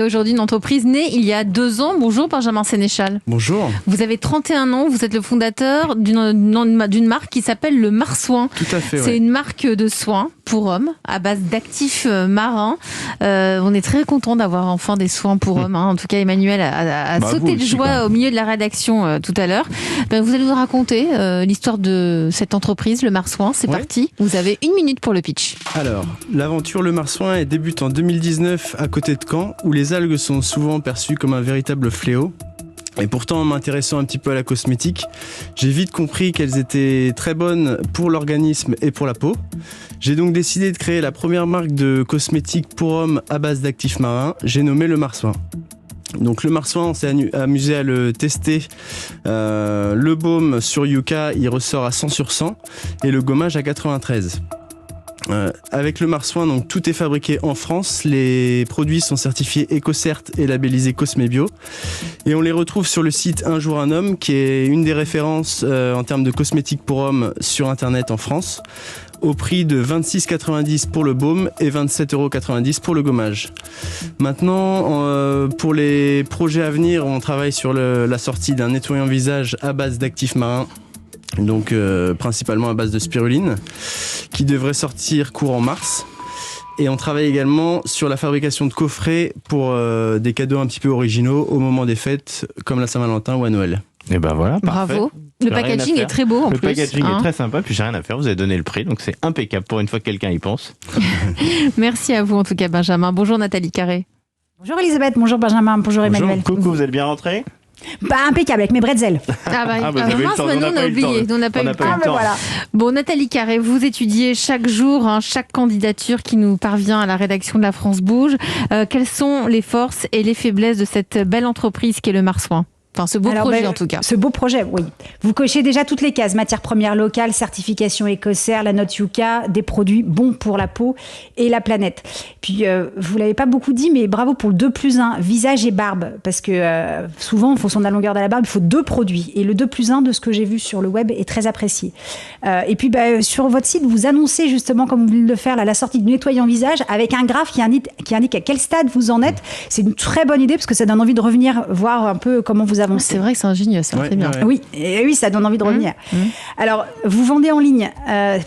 Aujourd'hui, une entreprise née il y a 2 ans. Bonjour Benjamin Sénéchal. Bonjour. Vous avez 31 ans, vous êtes le fondateur d'une marque qui s'appelle le Marsouin. Tout à fait, C'est une marque de soins pour hommes à base d'actifs marins. On est très content d'avoir enfin des soins pour hommes. En tout cas, Emmanuel a sauté de joie au milieu de la rédaction tout à l'heure. Vous allez nous raconter l'histoire de cette entreprise, le Marsouin. C'est parti. Vous avez 1 minute pour le pitch. Alors, l'aventure Le Marsouin débute en 2019 à côté de Caen, où les algues sont souvent perçues comme un véritable fléau. Et pourtant, en m'intéressant un petit peu à la cosmétique, j'ai vite compris qu'elles étaient très bonnes pour l'organisme et pour la peau. J'ai donc décidé de créer la première marque de cosmétiques pour hommes à base d'actifs marins. J'ai nommé Le Marsouin. Donc le Marsouin, on s'est amusé à le tester. Le baume sur Yucca, il ressort à 100 sur 100 et le gommage à 93. Avec le Marsouin, donc tout est fabriqué en France. Les produits sont certifiés EcoCert et labellisés Cosmebio. Et on les retrouve sur le site Un Jour Un Homme, qui est une des références en termes de cosmétiques pour hommes sur Internet en France, au prix de 26,90 € pour le baume et 27,90 € pour le gommage. Maintenant, pour les projets à venir, on travaille sur la sortie d'un nettoyant visage à base d'actifs marins. Donc principalement à base de spiruline, qui devrait sortir courant mars. Et on travaille également sur la fabrication de coffrets pour des cadeaux un petit peu originaux au moment des fêtes, comme la Saint-Valentin ou à Noël. Et ben voilà, parfait. Bravo. Le packaging est très beau en plus. Le packaging est très sympa, puis j'ai rien à faire, vous avez donné le prix, donc c'est impeccable pour une fois que quelqu'un y pense. Merci à vous en tout cas Benjamin. Bonjour Nathalie Carré. Bonjour Elisabeth, bonjour Benjamin, bonjour Emmanuel. Coucou, vous êtes bien rentrés ? Impeccable avec mes bretzels. Vous avez eu le temps, on a oublié, on n'a pas eu le temps. Voilà. Bon, Nathalie Carré, vous étudiez chaque jour chaque candidature qui nous parvient à la rédaction de La France Bouge. Quelles sont les forces et les faiblesses de cette belle entreprise qu'est le Marsouin ? Enfin, ce beau projet en tout cas. Ce beau projet, oui. Vous cochez déjà toutes les cases. Matières premières locales, certification EcoCert, la note Yucca, des produits bons pour la peau et la planète. Puis, vous l'avez pas beaucoup dit, mais bravo pour le 2+1, visage et barbe. Parce que souvent, en fonction de la longueur de la barbe, il faut 2 produits. Et le 2+1, de ce que j'ai vu sur le web, est très apprécié. Et puis, sur votre site, vous annoncez justement, comme vous venez de le faire, la sortie du nettoyant visage avec un graphe qui indique à quel stade vous en êtes. C'est une très bonne idée parce que ça donne envie de revenir voir un peu comment vous avancez. C'est vrai que c'est ingénieux, ça, très bien. Ouais. Oui, ça donne envie de revenir. Alors, vous vendez en ligne,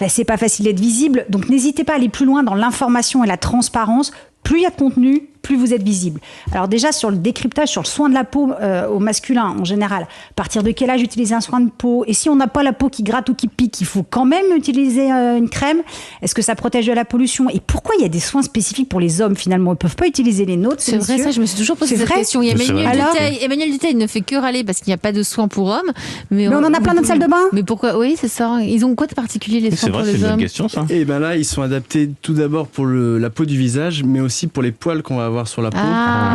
c'est pas facile d'être visible, donc n'hésitez pas à aller plus loin dans l'information et la transparence. Plus il y a de contenu, plus vous êtes visible. Alors déjà, sur le décryptage, sur le soin de la peau au masculin en général, à partir de quel âge utiliser un soin de peau ? Et si on n'a pas la peau qui gratte ou qui pique, il faut quand même utiliser une crème. Est-ce que ça protège de la pollution ? Et pourquoi il y a des soins spécifiques pour les hommes finalement ? Ils ne peuvent pas utiliser les nôtres. C'est vrai, ça, je me suis toujours posé cette question. Emmanuel Dutheil ne fait que râler parce qu'il n'y a pas de soins pour hommes. Mais on en a plein dans notre salle de bain. Mais pourquoi ? Oui, c'est ça. Ils ont quoi de particulier les soins pour les hommes ? C'est une bonne question ça. Et ben là, ils sont adaptés tout d'abord pour la peau du visage, mais aussi pour les poils qu'on va avoir sur la peau. Donc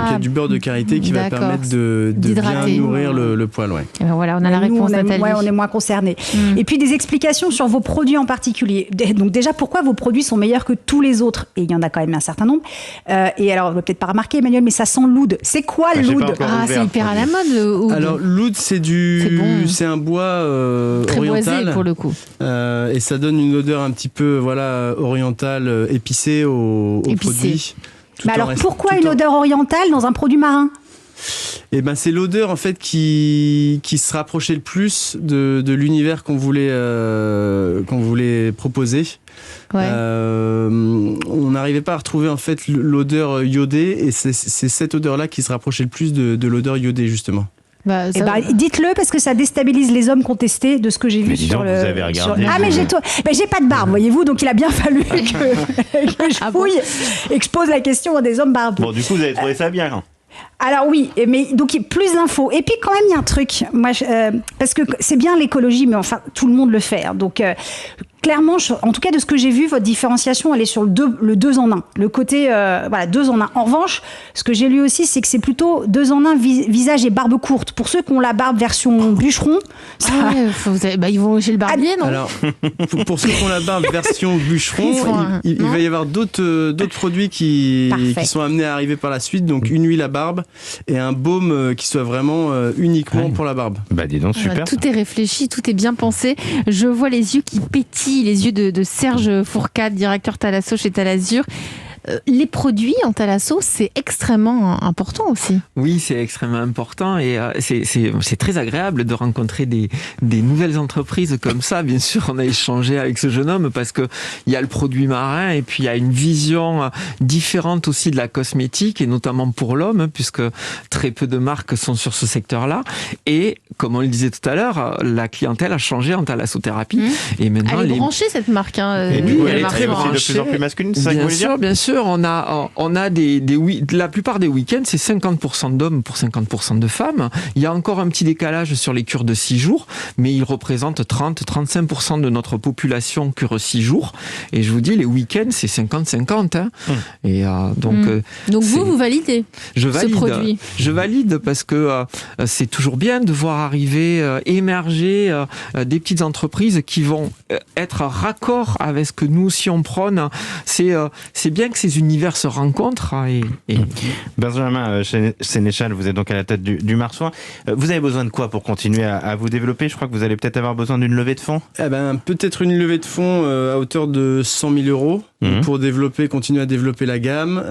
il y a du beurre de karité qui va permettre de bien nourrir le poil. Ouais. Et ben voilà, on a la réponse, Nathalie. On est moins concernés. Et puis des explications sur vos produits en particulier. Donc déjà, pourquoi vos produits sont meilleurs que tous les autres ? Et il y en a quand même un certain nombre. Et alors, vous n'avez peut-être pas remarqué, Emmanuel, mais ça sent l'oud. C'est quoi l'oud ? C'est hyper à la mode, le oud. Alors l'oud, c'est un bois très oriental. Boisé, pour le coup. Et ça donne une odeur un petit peu orientale, épicée au produit. Mais alors pourquoi une odeur orientale dans un produit marin ? Et ben c'est l'odeur en fait qui se rapprochait le plus de l'univers qu'on voulait proposer. Ouais. On n'arrivait pas à retrouver en fait l'odeur iodée et c'est cette odeur-là qui se rapprochait le plus de l'odeur iodée justement. Dites-le parce que ça déstabilise les hommes contestés de ce que j'ai vu sur le. Vous avez regardé. J'ai pas de barbe, voyez-vous, donc il a bien fallu que je fouille et que je pose la question à des hommes barbus. Bon, du coup, vous avez trouvé ça bien. Alors oui, mais donc plus d'infos. Et puis quand même, il y a un truc, parce que c'est bien l'écologie, mais enfin tout le monde le fait. Donc clairement, en tout cas de ce que j'ai vu, votre différenciation, elle est sur le 2 en 1. Le côté 2 en 1. En revanche, ce que j'ai lu aussi, c'est que c'est plutôt 2 en 1 visage et barbe courte. Pour ceux qui ont la barbe version bûcheron, ils vont chez le barbier, non ? Alors pour ceux qui ont la barbe version bûcheron, il va y avoir d'autres produits qui sont amenés à arriver par la suite. Donc une huile à barbe et un baume qui soit vraiment uniquement pour la barbe. Dis donc, super. Tout est réfléchi, tout est bien pensé. Je vois les yeux qui pétillent, les yeux de Serge Fourcade, directeur Thalasso chez Talazur. les produits en thalasso, c'est extrêmement important aussi. Oui, c'est extrêmement important et c'est très agréable de rencontrer des nouvelles entreprises comme ça. Bien sûr, on a échangé avec ce jeune homme parce que il y a le produit marin et puis il y a une vision différente aussi de la cosmétique et notamment pour l'homme puisque très peu de marques sont sur ce secteur-là. Et comme on le disait tout à l'heure, la clientèle a changé en thalassothérapie. Et maintenant, elle est branchée cette marque. Et du coup, elle est très branchée. De plus en plus masculine, c'est ça que vous voulez dire ? Bien sûr. On a la plupart des week-ends, c'est 50% d'hommes pour 50% de femmes. Il y a encore un petit décalage sur les cures de 6 jours, mais ils représentent 30-35% de notre population cure 6 jours. Et je vous dis, les week-ends, c'est 50-50. Hein. Et donc vous validez ce produit. Je valide parce que c'est toujours bien de voir arriver, émerger des petites entreprises qui vont être raccord avec ce que nous aussi on prône. C'est bien que ces univers se rencontrent. Benjamin Sénéchal, vous êtes donc à la tête du Marsouin. Vous avez besoin de quoi pour continuer à vous développer ? Je crois que vous allez peut-être avoir besoin d'une levée de fonds. Peut-être une levée de fonds à hauteur de 100 000 euros pour continuer à développer la gamme.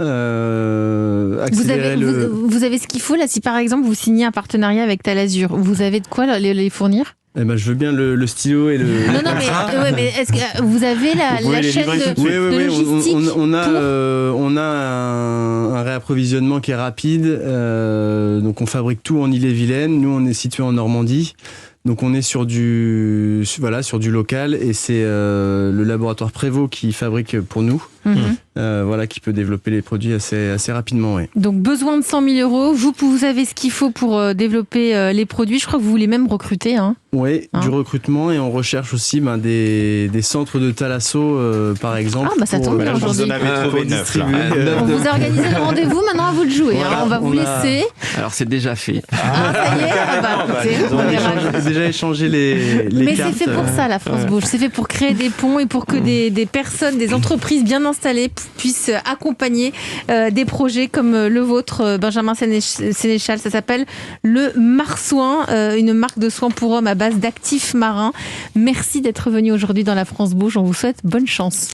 Vous avez ce qu'il faut là, si par exemple vous signez un partenariat avec Talazur, vous avez de quoi les fournir ? Je veux bien le stylo et le. Non, mais est-ce que vous avez la chaîne de logistique ? On a un réapprovisionnement qui est rapide. Donc on fabrique tout en Ille-et-Vilaine. Nous, on est situé en Normandie. Donc on est sur du local et c'est le laboratoire Prévost qui fabrique pour nous. Qui peut développer les produits assez rapidement. Ouais. Donc besoin de 100 000 euros, vous avez ce qu'il faut pour développer les produits. Je crois que vous voulez même recruter. Oui, du recrutement et on recherche aussi des centres de thalasso par exemple. Ça tombe bien aujourd'hui. Vous en avez trouvé 9 là. On vous a organisé le rendez-vous, maintenant à vous de jouer. Voilà, on va vous laisser. Alors c'est déjà fait. Ça y est, on a déjà échangé les Mais cartes. c'est fait pour ça la France Bouge. C'est fait pour créer des ponts et pour que des personnes, des entreprises bien installées puissent accompagner des projets comme le vôtre, Benjamin Sénéchal. Ça s'appelle le Marsouin, une marque de soins pour hommes à base d'actifs marins. Merci d'être venu aujourd'hui dans la France Bouge. On vous souhaite bonne chance.